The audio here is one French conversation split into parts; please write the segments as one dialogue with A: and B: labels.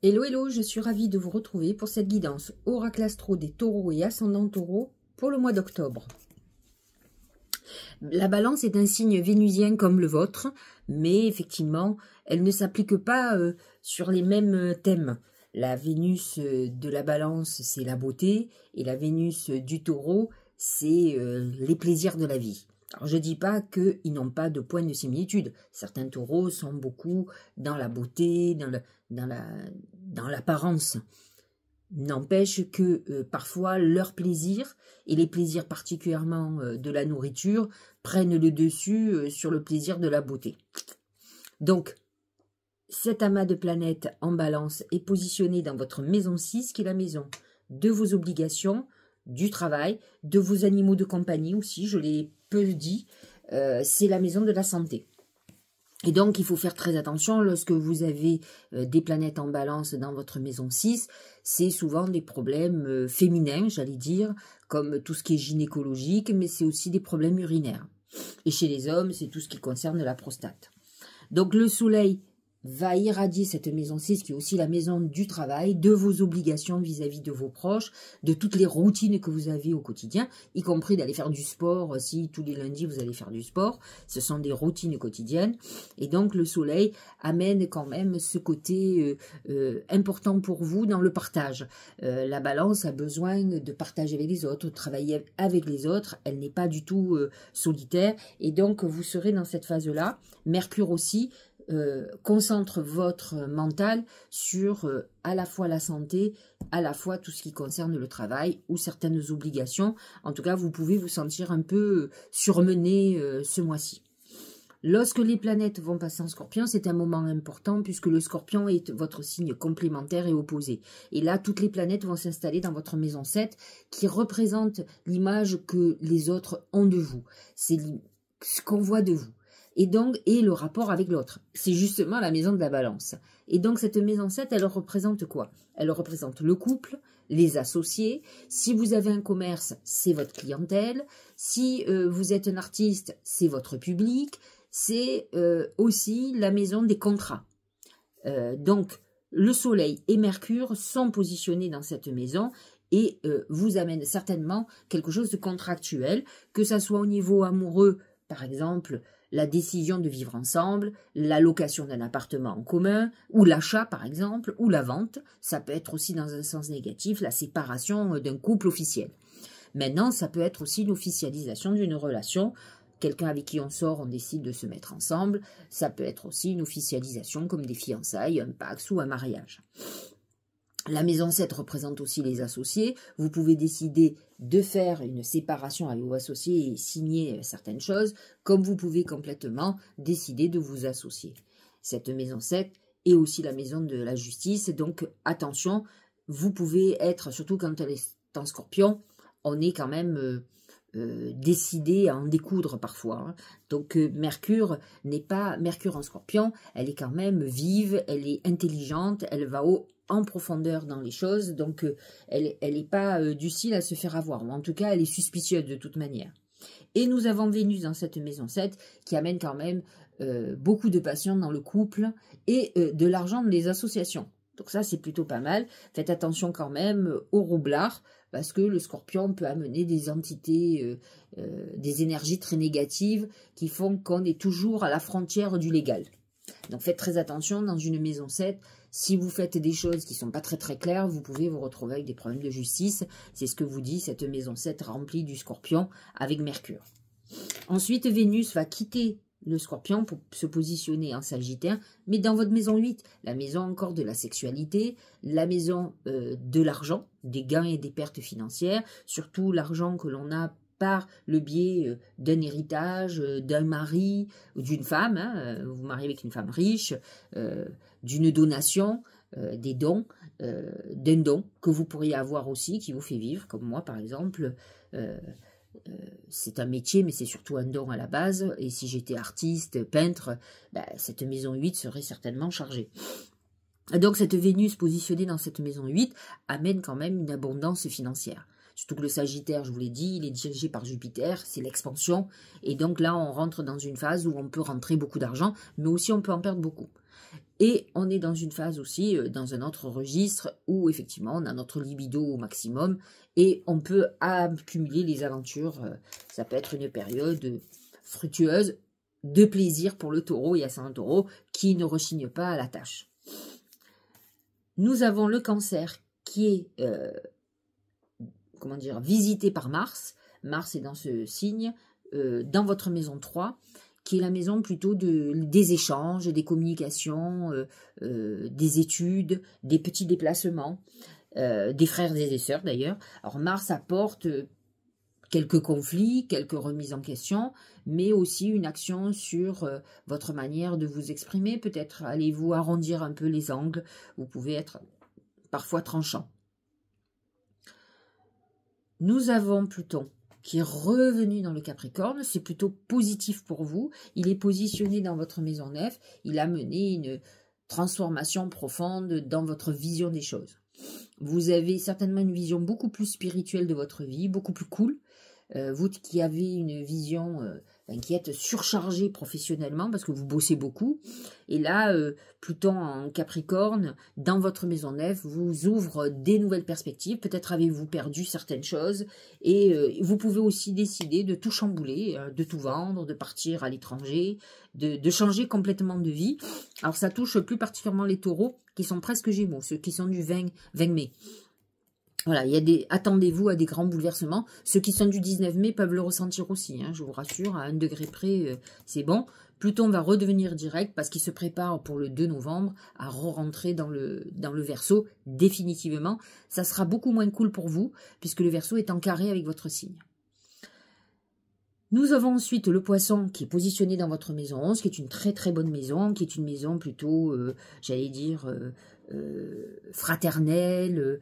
A: Hello, hello, je suis ravie de vous retrouver pour cette guidance Oracle Astro des taureaux et ascendant taureaux pour le mois d'octobre. La balance est un signe vénusien comme le vôtre, mais effectivement, elle ne s'applique pas sur les mêmes thèmes. La Vénus de la balance, c'est la beauté, et la Vénus du taureau, c'est les plaisirs de la vie. Alors, je ne dis pas qu'ils n'ont pas de point de similitude. Certains taureaux sont beaucoup dans la beauté, dans l'apparence. N'empêche que parfois leur plaisir, et les plaisirs particulièrement de la nourriture, prennent le dessus sur le plaisir de la beauté. Donc, cet amas de planètes en balance est positionné dans votre maison 6, qui est la maison de vos obligations, du travail, de vos animaux de compagnie aussi, je l'ai peu dit, c'est la maison de la santé. Et donc, il faut faire très attention lorsque vous avez des planètes en balance dans votre maison 6, c'est souvent des problèmes féminins, j'allais dire, comme tout ce qui est gynécologique, mais c'est aussi des problèmes urinaires. Et chez les hommes, c'est tout ce qui concerne la prostate. Donc, le soleil va irradier cette maison 6, qui est aussi la maison du travail, de vos obligations vis-à-vis de vos proches, de toutes les routines que vous avez au quotidien, y compris d'aller faire du sport, si tous les lundis vous allez faire du sport, ce sont des routines quotidiennes, et donc le soleil amène quand même ce côté important pour vous dans le partage. La balance a besoin de partager avec les autres, de travailler avec les autres, elle n'est pas du tout solitaire, et donc vous serez dans cette phase-là. Mercure aussi concentre votre mental sur à la fois la santé, à la fois tout ce qui concerne le travail ou certaines obligations. En tout cas, vous pouvez vous sentir un peu surmené ce mois-ci. Lorsque les planètes vont passer en Scorpion, c'est un moment important puisque le Scorpion est votre signe complémentaire et opposé. Et là, toutes les planètes vont s'installer dans votre maison 7 qui représente l'image que les autres ont de vous. C'est ce qu'on voit de vous. Et le rapport avec l'autre. C'est justement la maison de la balance. Et donc, cette maison 7, elle représente quoi? Elle représente le couple, les associés. Si vous avez un commerce, c'est votre clientèle. Si vous êtes un artiste, c'est votre public. C'est aussi la maison des contrats. Donc, le Soleil et Mercure sont positionnés dans cette maison et vous amènent certainement quelque chose de contractuel, que ça soit au niveau amoureux, par exemple, la décision de vivre ensemble, la location d'un appartement en commun, ou l'achat par exemple, ou la vente. Ça peut être aussi dans un sens négatif, la séparation d'un couple officiel. Maintenant, ça peut être aussi l'officialisation d'une relation. Quelqu'un avec qui on sort, on décide de se mettre ensemble. Ça peut être aussi une officialisation comme des fiançailles, un pax ou un mariage. La maison 7 représente aussi les associés. Vous pouvez décider de faire une séparation avec vos associés et signer certaines choses, comme vous pouvez complètement décider de vous associer. Cette maison 7 est aussi la maison de la justice, donc attention, vous pouvez être, surtout quand elle est en Scorpion, on est quand même décidé à en découdre parfois. Hein. Donc Mercure n'est pas Mercure en Scorpion, elle est quand même vive, elle est intelligente, elle va en profondeur dans les choses, donc elle n'est pas du style à se faire avoir, ou en tout cas elle est suspicieuse de toute manière. Et nous avons Vénus dans cette maison 7 qui amène quand même beaucoup de passion dans le couple et de l'argent dans les associations. Donc ça, c'est plutôt pas mal. Faites attention quand même au roublard, parce que le Scorpion peut amener des entités, des énergies très négatives qui font qu'on est toujours à la frontière du légal. Donc faites très attention dans une maison 7. Si vous faites des choses qui ne sont pas très très claires, vous pouvez vous retrouver avec des problèmes de justice. C'est ce que vous dit cette maison 7 remplie du Scorpion avec Mercure. Ensuite, Vénus va quitter le Scorpion pour se positionner en Sagittaire, mais dans votre maison 8, la maison encore de la sexualité, la maison de l'argent, des gains et des pertes financières, surtout l'argent que l'on a par le biais d'un héritage, d'un mari ou d'une femme, hein, vous mariez avec une femme riche, d'une donation, des dons, d'un don que vous pourriez avoir aussi, qui vous fait vivre, comme moi par exemple, c'est un métier, mais c'est surtout un don à la base. Et si j'étais artiste, peintre, ben, cette maison 8 serait certainement chargée. Donc cette Vénus positionnée dans cette maison 8 amène quand même une abondance financière. Surtout que le Sagittaire, je vous l'ai dit, il est dirigé par Jupiter, c'est l'expansion. Et donc là, on rentre dans une phase où on peut rentrer beaucoup d'argent, mais aussi on peut en perdre beaucoup. Et on est dans une phase aussi, dans un autre registre, où effectivement on a notre libido au maximum, et on peut accumuler les aventures. Ça peut être une période fructueuse, de plaisir pour le taureau et ascendant taureau, qui ne rechigne pas à la tâche. Nous avons le cancer qui est comment dire, visité par Mars. Mars est dans ce signe, dans votre maison 3, qui est la maison plutôt des échanges, des communications, des études, des petits déplacements, des frères et des sœurs d'ailleurs. Alors Mars apporte quelques conflits, quelques remises en question, mais aussi une action sur votre manière de vous exprimer. Peut-être allez-vous arrondir un peu les angles, vous pouvez être parfois tranchant. Nous avons Pluton qui est revenu dans le Capricorne, c'est plutôt positif pour vous. Il est positionné dans votre maison 9, il a mené une transformation profonde dans votre vision des choses. Vous avez certainement une vision beaucoup plus spirituelle de votre vie, beaucoup plus cool. Vous qui avez une vision qui êtes surchargé professionnellement parce que vous bossez beaucoup. Et là, Pluton en Capricorne, dans votre maison 9, vous ouvre des nouvelles perspectives. Peut-être avez-vous perdu certaines choses. Et vous pouvez aussi décider de tout chambouler, de tout vendre, de partir à l'étranger, de changer complètement de vie. Alors ça touche plus particulièrement les taureaux qui sont presque gémeaux, ceux qui sont du 20 mai. Voilà, attendez-vous à des grands bouleversements. Ceux qui sont du 19 mai peuvent le ressentir aussi, hein, je vous rassure, à 1 degré près, c'est bon. Pluton va redevenir direct parce qu'il se prépare pour le 2 novembre à re-rentrer dans le Verseau définitivement. Ça sera beaucoup moins cool pour vous puisque le Verseau est en carré avec votre signe. Nous avons ensuite le Poisson qui est positionné dans votre maison 11, qui est une très très bonne maison, qui est une maison plutôt, j'allais dire, fraternelle,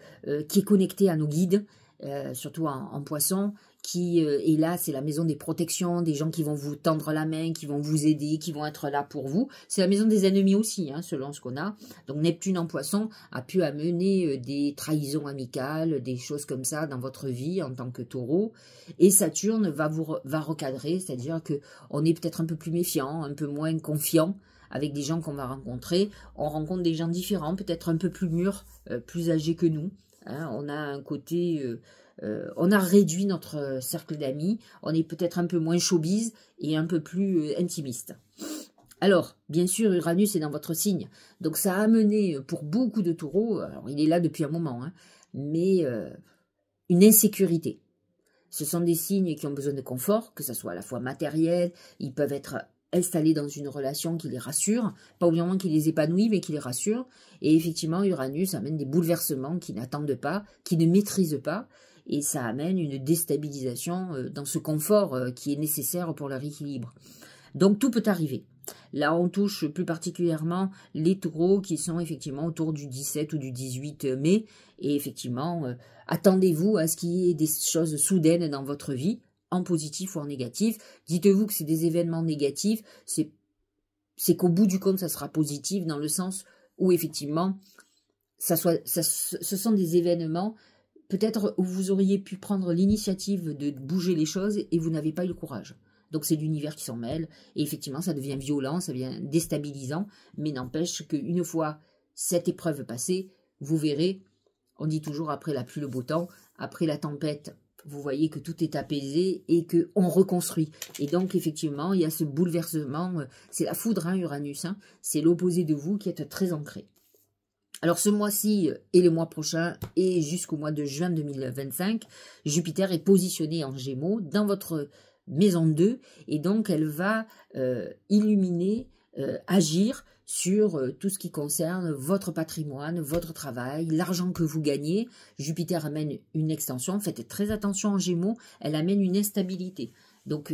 A: qui est connectée à nos guides, surtout en Poisson, qui est là, c'est la maison des protections, des gens qui vont vous tendre la main, qui vont vous aider, qui vont être là pour vous. C'est la maison des ennemis aussi, hein, selon ce qu'on a. Donc Neptune en Poisson a pu amener des trahisons amicales, des choses comme ça dans votre vie en tant que taureau. Et Saturne va recadrer, c'est-à-dire que on est peut-être un peu plus méfiant, un peu moins confiant avec des gens qu'on va rencontrer. On rencontre des gens différents, peut-être un peu plus mûrs, plus âgés que nous. Hein. On a un côté... on a réduit notre cercle d'amis, on est peut-être un peu moins showbiz et un peu plus intimiste. Alors, bien sûr, Uranus est dans votre signe, donc ça a amené pour beaucoup de taureaux, alors il est là depuis un moment, hein, mais une insécurité. Ce sont des signes qui ont besoin de confort, que ce soit à la fois matériel, ils peuvent être installés dans une relation qui les rassure, pas obligatoirement qui les épanouit, mais qui les rassure, et effectivement, Uranus amène des bouleversements qui n'attendent pas, qui ne maîtrisent pas, et ça amène une déstabilisation dans ce confort qui est nécessaire pour leur équilibre. Donc tout peut arriver. Là, on touche plus particulièrement les taureaux qui sont effectivement autour du 17 ou du 18 mai. Et effectivement, attendez-vous à ce qu'il y ait des choses soudaines dans votre vie, en positif ou en négatif. Dites-vous que c'est des événements négatifs, c'est qu'au bout du compte, ça sera positif dans le sens où effectivement, ce sont des événements peut-être où vous auriez pu prendre l'initiative de bouger les choses et vous n'avez pas eu le courage. Donc c'est l'univers qui s'en mêle, et effectivement ça devient violent, ça devient déstabilisant, mais n'empêche qu'une fois cette épreuve passée, vous verrez, on dit toujours après la pluie le beau temps, après la tempête, vous voyez que tout est apaisé et qu'on reconstruit. Et donc effectivement, il y a ce bouleversement, c'est la foudre, hein, Uranus, hein, c'est l'opposé de vous qui est très ancré. Alors ce mois-ci et le mois prochain et jusqu'au mois de juin 2025, Jupiter est positionné en Gémeaux dans votre maison 2 et donc elle va illuminer, agir sur tout ce qui concerne votre patrimoine, votre travail, l'argent que vous gagnez. Jupiter amène une extension, faites très attention en Gémeaux, elle amène une instabilité. Donc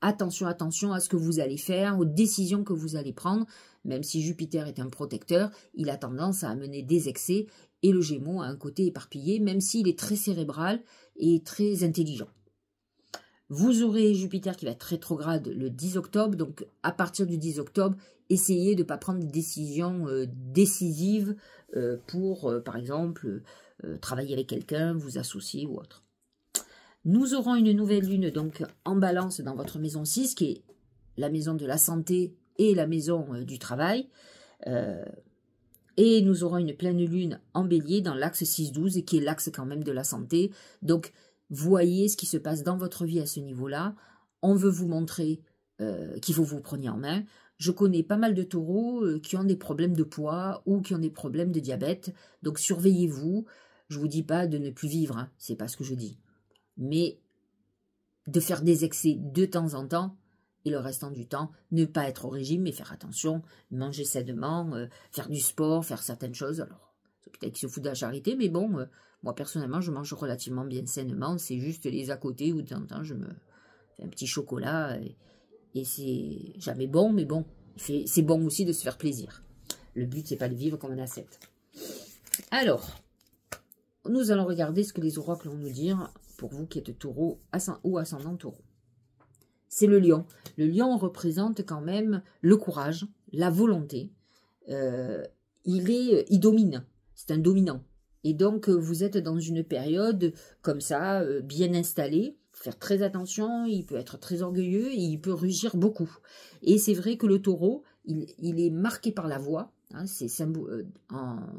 A: attention à ce que vous allez faire, aux décisions que vous allez prendre. Même si Jupiter est un protecteur, il a tendance à amener des excès et le Gémeaux a un côté éparpillé, même s'il est très cérébral et très intelligent. Vous aurez Jupiter qui va être rétrograde le 10 octobre, donc à partir du 10 octobre, essayez de ne pas prendre des décisions décisives pour, par exemple, travailler avec quelqu'un, vous associer ou autre. Nous aurons une nouvelle lune donc en Balance dans votre maison 6, qui est la maison de la santé et la maison du travail. Et nous aurons une pleine lune en bélier dans l'axe 6-12, qui est l'axe quand même de la santé. Donc, voyez ce qui se passe dans votre vie à ce niveau-là. On veut vous montrer qu'il faut vous preniez en main. Je connais pas mal de taureaux qui ont des problèmes de poids ou qui ont des problèmes de diabète. Donc, surveillez-vous. Je vous dis pas de ne plus vivre, hein, c'est pas ce que je dis. Mais de faire des excès de temps en temps, et le restant du temps, ne pas être au régime, mais faire attention, manger sainement, faire du sport, faire certaines choses. Alors, c'est peut-être qu'ils se foutent de la charité, mais bon, moi personnellement, je mange relativement bien sainement, c'est juste les à côté où de temps en temps, je me fais un petit chocolat, et c'est jamais bon, mais bon, c'est bon aussi de se faire plaisir. Le but, c'est pas de vivre comme un ascète. Alors, nous allons regarder ce que les oracles vont nous dire pour vous qui êtes taureau ou ascendant taureau. C'est le lion. Le lion représente quand même le courage, la volonté. Il domine. C'est un dominant. Et donc, vous êtes dans une période comme ça, bien installée. Il faut faire très attention. Il peut être très orgueilleux et il peut rugir beaucoup. Et c'est vrai que le taureau, il est marqué par la voix. Hein,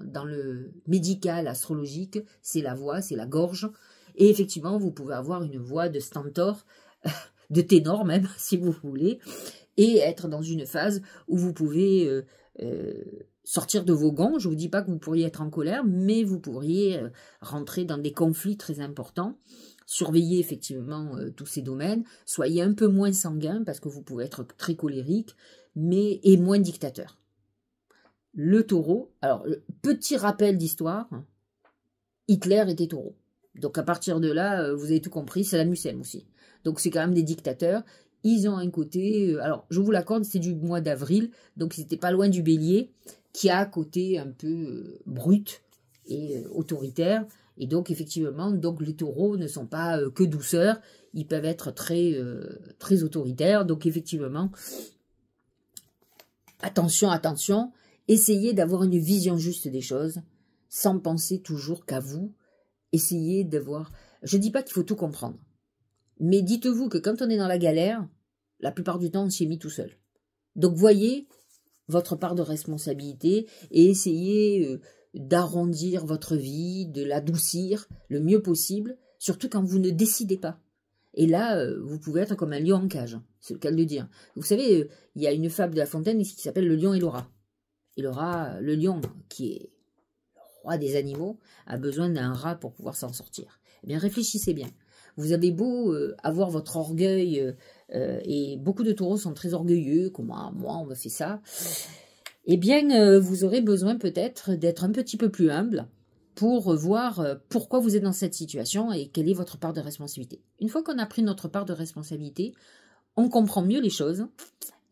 A: dans le médical, astrologique, c'est la voix, c'est la gorge. Et effectivement, vous pouvez avoir une voix de stentor, de ténor même, si vous voulez, et être dans une phase où vous pouvez sortir de vos gonds. Je ne vous dis pas que vous pourriez être en colère, mais vous pourriez rentrer dans des conflits très importants. Surveillez effectivement tous ces domaines. Soyez un peu moins sanguin, parce que vous pouvez être très colérique, et moins dictateur. Le taureau, alors, petit rappel d'histoire, Hitler était taureau. Donc à partir de là, vous avez tout compris, c'est la Mucem aussi. Donc c'est quand même des dictateurs. Ils ont un côté, alors je vous l'accorde, c'est du mois d'avril, donc c'était pas loin du bélier, qui a un côté un peu brut et autoritaire. Et donc effectivement, donc les taureaux ne sont pas que douceurs, ils peuvent être très, très autoritaires. Donc effectivement, attention, attention, essayez d'avoir une vision juste des choses, sans penser toujours qu'à vous. Essayez de voir. Je ne dis pas qu'il faut tout comprendre. Mais dites-vous que quand on est dans la galère, la plupart du temps, on s'y est mis tout seul. Donc, voyez votre part de responsabilité et essayez d'arrondir votre vie, de l'adoucir le mieux possible, surtout quand vous ne décidez pas. Et là, vous pouvez être comme un lion en cage, c'est le cas de le dire. Vous savez, il y a une fable de La Fontaine qui s'appelle Le lion et le rat. Et le lion, qui est le roi des animaux, a besoin d'un rat pour pouvoir s'en sortir. Eh bien, réfléchissez bien. Vous avez beau avoir votre orgueil, et beaucoup de taureaux sont très orgueilleux, comme moi, on me fait ça. Eh bien, vous aurez besoin peut-être d'être un petit peu plus humble pour voir pourquoi vous êtes dans cette situation et quelle est votre part de responsabilité. Une fois qu'on a pris notre part de responsabilité, on comprend mieux les choses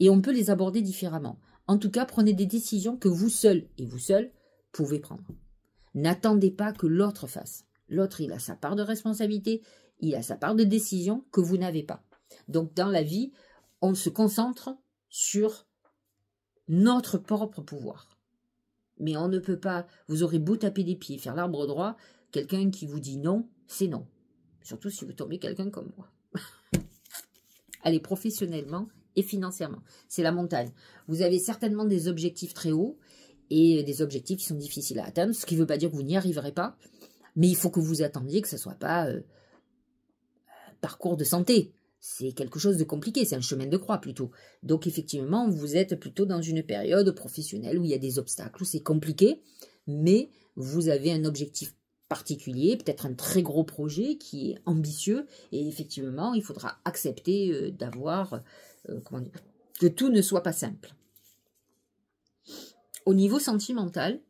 A: et on peut les aborder différemment. En tout cas, prenez des décisions que vous seul et vous seul pouvez prendre. N'attendez pas que l'autre fasse. L'autre, il a sa part de responsabilité, il a sa part de décision que vous n'avez pas. Donc, dans la vie, on se concentre sur notre propre pouvoir. Mais on ne peut pas, vous aurez beau taper des pieds, faire l'arbre droit, quelqu'un qui vous dit non, c'est non. Surtout si vous tombez quelqu'un comme moi. Allez, professionnellement et financièrement. C'est la montagne. Vous avez certainement des objectifs très hauts et des objectifs qui sont difficiles à atteindre, ce qui ne veut pas dire que vous n'y arriverez pas, mais il faut que vous attendiez que ce ne soit pas un parcours de santé. C'est quelque chose de compliqué, c'est un chemin de croix plutôt. Donc effectivement, vous êtes plutôt dans une période professionnelle où il y a des obstacles, où c'est compliqué, mais vous avez un objectif particulier, peut-être un très gros projet qui est ambitieux, et effectivement, il faudra accepter d'avoir, que tout ne soit pas simple. Au niveau sentimental,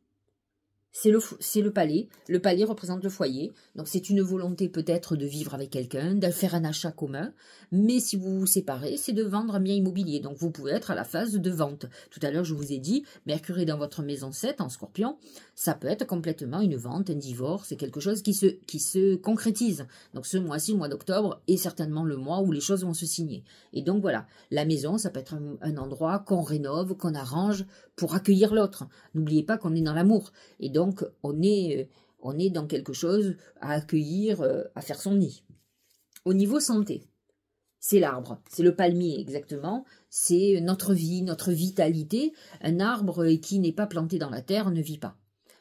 A: c'est le palais. Le palais représente le foyer. Donc, c'est une volonté peut-être de vivre avec quelqu'un, de faire un achat commun. Mais si vous vous séparez, c'est de vendre un bien immobilier. Donc, vous pouvez être à la phase de vente. Tout à l'heure, je vous ai dit, Mercure est dans votre maison 7 en Scorpion. Ça peut être complètement une vente, un divorce. C'est quelque chose qui se concrétise. Donc, ce mois-ci, le mois d'octobre, est certainement le mois où les choses vont se signer. Et donc, voilà. La maison, ça peut être un endroit qu'on rénove, qu'on arrange pour accueillir l'autre. N'oubliez pas qu'on est dans l'amour. Et donc, on est dans quelque chose à accueillir, à faire son nid. Au niveau santé, c'est l'arbre, c'est le palmier exactement, c'est notre vie, notre vitalité. Un arbre qui n'est pas planté dans la terre ne vit pas.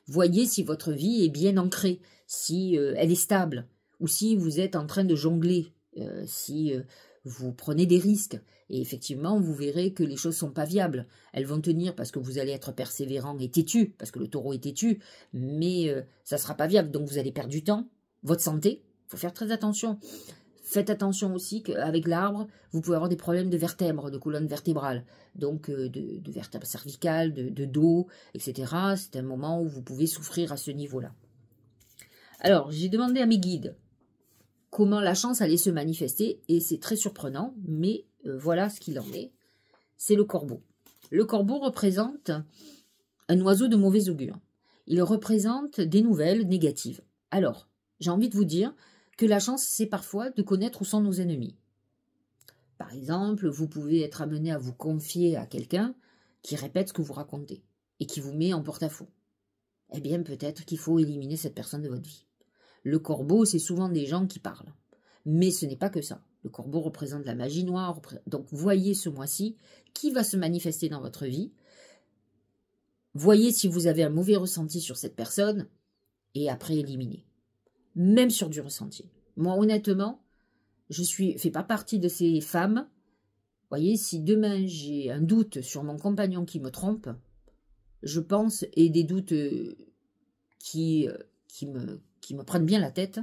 A: Voyez si votre vie est bien ancrée, si elle est stable, ou si vous êtes en train de jongler, si vous prenez des risques. Et effectivement, vous verrez que les choses sont pas viables. Elles vont tenir parce que vous allez être persévérant et têtu, parce que le taureau est têtu, mais ça sera pas viable. Donc vous allez perdre du temps, votre santé, il faut faire très attention. Faites attention aussi qu'avec l'arbre, vous pouvez avoir des problèmes de vertèbres, de colonne vertébrale, donc de vertèbres cervicales, de dos, etc. C'est un moment où vous pouvez souffrir à ce niveau-là. Alors, j'ai demandé à mes guides comment la chance allait se manifester, et c'est très surprenant, mais voilà ce qu'il en est. C'est le corbeau. Le corbeau représente un oiseau de mauvais augure. Il représente des nouvelles négatives. Alors, j'ai envie de vous dire que la chance, c'est parfois de connaître où sont nos ennemis. Par exemple, vous pouvez être amené à vous confier à quelqu'un qui répète ce que vous racontez et qui vous met en porte-à-faux. Eh bien, peut-être qu'il faut éliminer cette personne de votre vie. Le corbeau, c'est souvent des gens qui parlent. Mais ce n'est pas que ça. Le corbeau représente la magie noire. Donc, voyez ce mois-ci qui va se manifester dans votre vie. Voyez si vous avez un mauvais ressenti sur cette personne et après éliminez. Même sur du ressenti. Moi, honnêtement, je fais pas partie de ces femmes. Voyez, si demain j'ai un doute sur mon compagnon qui me trompe, je pense, et des doutes qui me prennent bien la tête,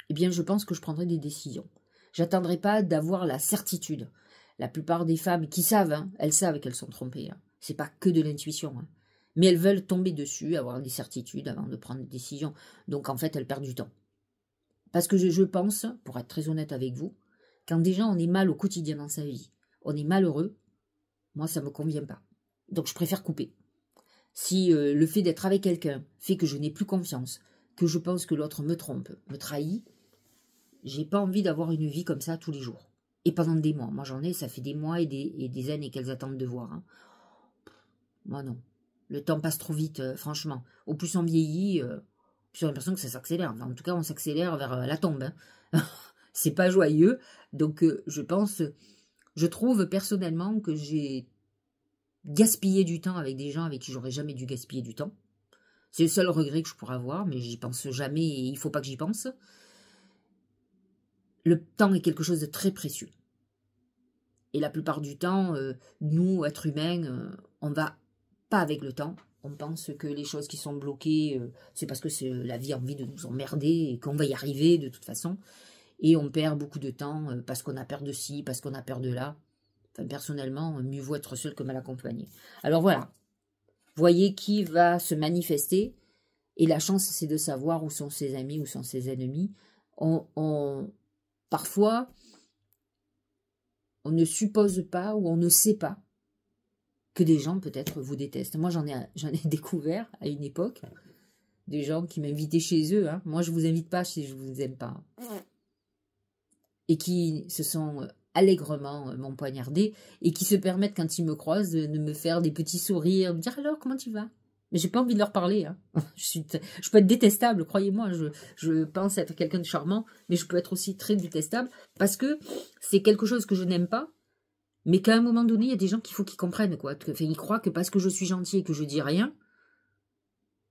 A: eh bien, je pense que je prendrai des décisions. J'attendrai pas d'avoir la certitude. La plupart des femmes qui savent, hein, elles savent qu'elles sont trompées. Hein. C'est pas que de l'intuition. Hein. Mais elles veulent tomber dessus, avoir des certitudes avant de prendre des décisions. Donc, en fait, elles perdent du temps. Parce que je pense, pour être très honnête avec vous, quand déjà on est mal au quotidien dans sa vie, on est malheureux, moi, ça ne me convient pas. Donc, je préfère couper. Si le fait d'être avec quelqu'un fait que je n'ai plus confiance, que je pense que l'autre me trompe, me trahit, j'ai pas envie d'avoir une vie comme ça tous les jours. Et pendant des mois. Moi, j'en ai, ça fait des mois et des années qu'elles attendent de voir. Hein. Moi, non. Le temps passe trop vite, franchement. Au plus on vieillit, j'ai l'impression que ça s'accélère. Enfin, en tout cas, on s'accélère vers la tombe. Hein. C'est pas joyeux. Donc, je trouve personnellement que j'ai gaspillé du temps avec des gens avec qui j'aurais jamais dû gaspiller du temps. C'est le seul regret que je pourrais avoir, mais j'y pense jamais et il faut pas que j'y pense. Le temps est quelque chose de très précieux. Et la plupart du temps, nous, êtres humains, on va pas avec le temps. On pense que les choses qui sont bloquées, c'est parce que la vie a envie de nous emmerder et qu'on va y arriver de toute façon. Et on perd beaucoup de temps parce qu'on a peur de ci, parce qu'on a peur de là. Enfin, personnellement, mieux vaut être seul que mal accompagné. Alors voilà, voyez qui va se manifester. Et la chance, c'est de savoir où sont ses amis, où sont ses ennemis. Parfois, on ne suppose pas ou on ne sait pas que des gens peut-être vous détestent. Moi, j'en ai découvert à une époque des gens qui m'invitaient chez eux. Hein. Moi, je vous invite pas si je vous aime pas. Et qui se sont allègrement m'empoignarder et qui se permettent, quand ils me croisent, de me faire des petits sourires, me dire alors, comment tu vas? Mais j'ai pas envie de leur parler. Hein. Je peux être détestable, croyez-moi. Je pense être quelqu'un de charmant, mais je peux être aussi très détestable parce que c'est quelque chose que je n'aime pas. Mais qu'à un moment donné, il y a des gens qu'il faut qu'ils comprennent, quoi. Enfin, ils croient que parce que je suis gentil et que je dis rien,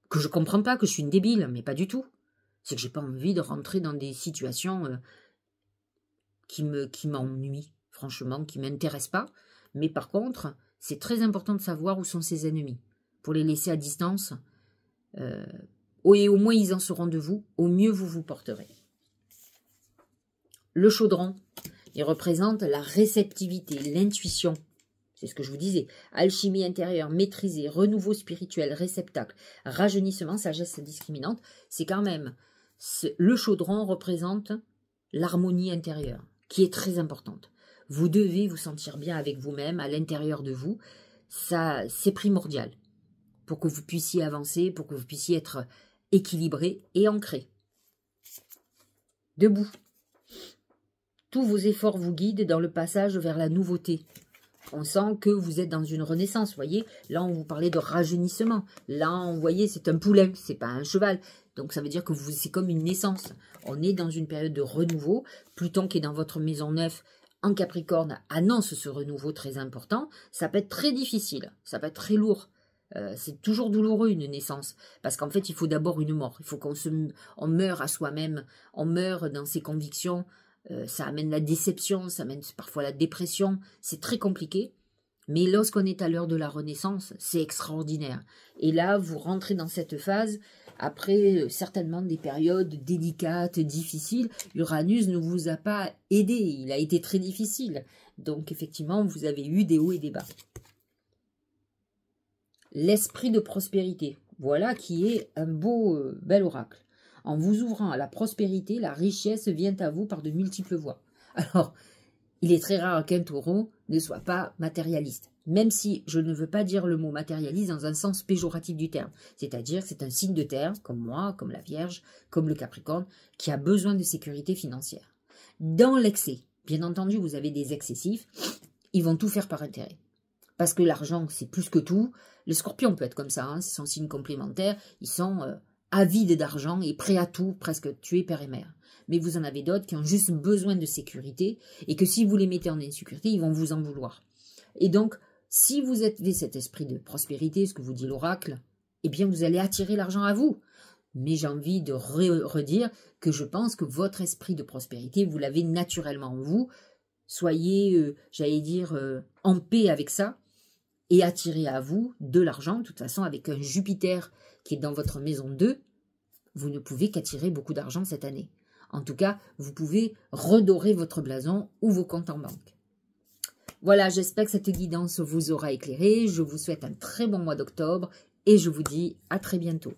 A: que je comprends pas, que je suis une débile, mais pas du tout. C'est que j'ai pas envie de rentrer dans des situations qui m'ennuient, franchement, qui m'intéressent pas. Mais par contre, c'est très important de savoir où sont ses ennemis, pour les laisser à distance. Et au moins ils en seront de vous, au mieux vous vous porterez. Le chaudron. Il représente la réceptivité, l'intuition. C'est ce que je vous disais. Alchimie intérieure, maîtrisée, renouveau spirituel, réceptacle, rajeunissement, sagesse discriminante. C'est quand même... Le chaudron représente l'harmonie intérieure, qui est très importante. Vous devez vous sentir bien avec vous-même, à l'intérieur de vous. Ça, c'est primordial pour que vous puissiez avancer, pour que vous puissiez être équilibré et ancré. Debout. Tous vos efforts vous guident dans le passage vers la nouveauté. On sent que vous êtes dans une renaissance, vous voyez. Là, on vous parlait de rajeunissement. Là, on voyez, c'est un poulet, c'est pas un cheval. Donc, ça veut dire que c'est comme une naissance. On est dans une période de renouveau. Pluton qui est dans votre maison 9 en Capricorne annonce ce renouveau très important. Ça peut être très difficile, ça peut être très lourd. C'est toujours douloureux une naissance, parce qu'en fait il faut d'abord une mort, il faut on meure à soi-même, on meurt dans ses convictions, ça amène la déception, ça amène parfois la dépression, c'est très compliqué, mais lorsqu'on est à l'heure de la renaissance, c'est extraordinaire. Et là vous rentrez dans cette phase, après certainement des périodes délicates, difficiles. Uranus ne vous a pas aidé, il a été très difficile, donc effectivement vous avez eu des hauts et des bas. L'esprit de prospérité, voilà qui est un bel oracle. En vous ouvrant à la prospérité, la richesse vient à vous par de multiples voies. Alors, il est très rare qu'un taureau ne soit pas matérialiste, même si je ne veux pas dire le mot matérialiste dans un sens péjoratif du terme. C'est-à-dire c'est un signe de terre, comme moi, comme la Vierge, comme le Capricorne, qui a besoin de sécurité financière. Dans l'excès, bien entendu, vous avez des excessifs, ils vont tout faire par intérêt. Parce que l'argent, c'est plus que tout. Le Scorpion peut être comme ça, hein, c'est son signe complémentaire. Ils sont avides d'argent et prêts à tout, presque tuer père et mère. Mais vous en avez d'autres qui ont juste besoin de sécurité et que si vous les mettez en insécurité, ils vont vous en vouloir. Et donc, si vous avez cet esprit de prospérité, ce que vous dit l'oracle, eh bien, vous allez attirer l'argent à vous. Mais j'ai envie de redire que je pense que votre esprit de prospérité, vous l'avez naturellement en vous. Soyez, j'allais dire, en paix avec ça. Et attirer à vous de l'argent. De toute façon, avec un Jupiter qui est dans votre maison 2, vous ne pouvez qu'attirer beaucoup d'argent cette année. En tout cas, vous pouvez redorer votre blason ou vos comptes en banque. Voilà, j'espère que cette guidance vous aura éclairé. Je vous souhaite un très bon mois d'octobre et je vous dis à très bientôt.